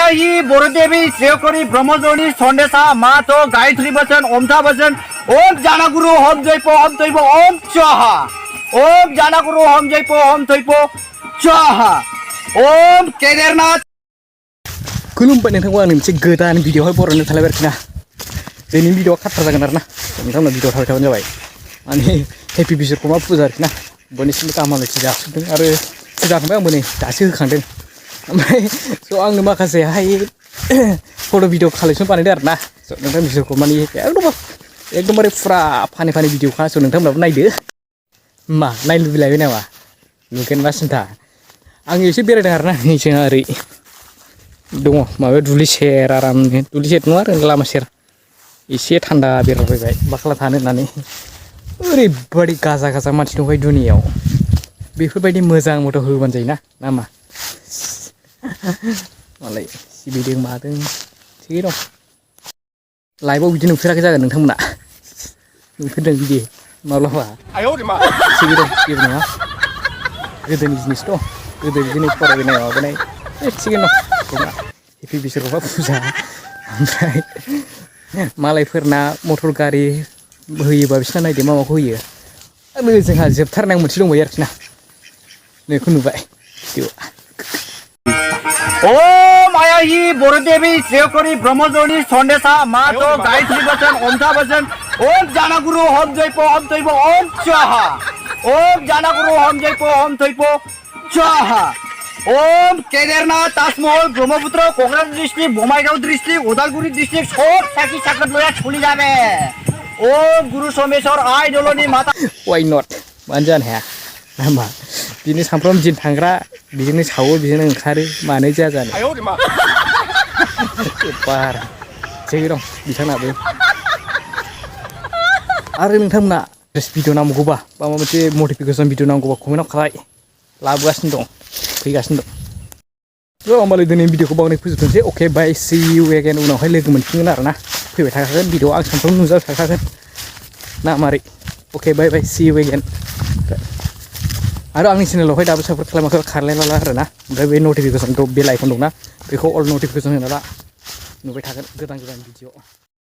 ही बोरदेवी सेवकरी ब्रह्मजोनी संदेशा मातो गायत्री वचन ओमथा वचन ओम जानगुरु होम जयपो ओम स्वाहा ओम जानगुरु होम जयपो स्वाहा ओम केदारनाथ खुलुमबाय नोंथांखौ आं मोनसे गोदान भिडिअ'हाय बरायनो थालायबाय आरोखि ना दिनैनि भिडिअ'आ खाथ्रा जागोन आरो ना नोंथांमोना भिडिअ' थाबाय थाबानो जाबाय माने हेपि बिश्वकर्मा फुजा आरोखि ना बयनिसिमबो गाहाम हामलायथि जासिदों आरो फुजाखौबो आंबो नै दासो होखांदों ओमफ्राय स' आंनो माखासेहाय फट' भिडिअ कालेक्सन बानायदों आरो ना स' नोंथां बिश्वकर्मानि एकदमबारे फुरा फानि भिडिअ'खा स' नोंथांमोनाबो नायदो मा नायनो लुबैलायबाय नामा नुगोन मा सिन्था आं एसे बेरायदों आरो ना नै जोंहा ओरै दङ माबायाव दुब्लि सेर आरामनो दुब्लि सेर नङा आरो लामा सेर एसे थान्दा बेरायफैबाय मा खालाम थानो होननानै ओरैबायदि गाजा मानसि दंखायो दुनियाव बेफोरबायदि मोजां मथ' होबानो जायोना ना मा मालाय सिबिदों मादों थिगै दं लाइभआव बिदि नुफेराखै जागोन नोंथांमोना नुफेरदों बिदि माब्लाबा थिगै दं जेबो नङा गोदोनि जिनिस दं गोदो बिदिनो फरायबोनाय माबानाय थिगैनो दं हेपि बिश्वकर्मा फुजा ओमफ्राय मालायफोरना मटर गारि होयोबा बिसिना नायदो मा माखौ होयो आरो जोंहा जोबथारनाय मोनसे दंबायो आरोखि ना नैखौ नुबाय ओम आया ही बोरदेवी सेवकरी ब्रह्मजोनी संदेशा मातो गायत्री वचन ओमथा वचन ओम जानगुरु होम जयपो ओम स्वाहा ओम जानगुरु होम जयपो स्वाहा ओम Kedarnath Taj Mahal Brahmaputra Kokrajhar district Bongaigaon district Udalguri district सब साखी साखोत लया खुलि जाबे ओम गुरु सोमेश्वर आइ दलनि माता वाइ नट मानो जानो हाया मा बिदिनो सामफ्रामबो दिन थांग्रा बिदिनो सावो बिदिनो ओंखारो मानो जाया जानो बार थिगै दं बिथांनाबो आरो नोंथांमोना भिडिअ नांगौबा बा माबा मोनसे मटिफिकेसन भिडिअ नांगौबा कमेन्टआव खालाय लाबोगासिनो दं फैगासिनो दं थ' होमबालाय दिनै भिडिअखौ बावनाय फोजोबथोंसै अके बाय सि इउ एगेन उनावहाय लोगो मोनफिनगोन आरो ना फैबाय थाखागोन भिडिअ आं सानफ्रोमबो नुजाबाय थाखागोन ना मारै अके बाय सि इउ एगेन आरो आंनि चेनेलावहाय दाबो सापर्ट खालामाखै खारलायला आरो ना ओमफ्राय बे नटिफिकेसन बेल आइकन दंना बेखौ अल नटिफिकेसन होना ला नुबाय थागोन गोदान भिडिअ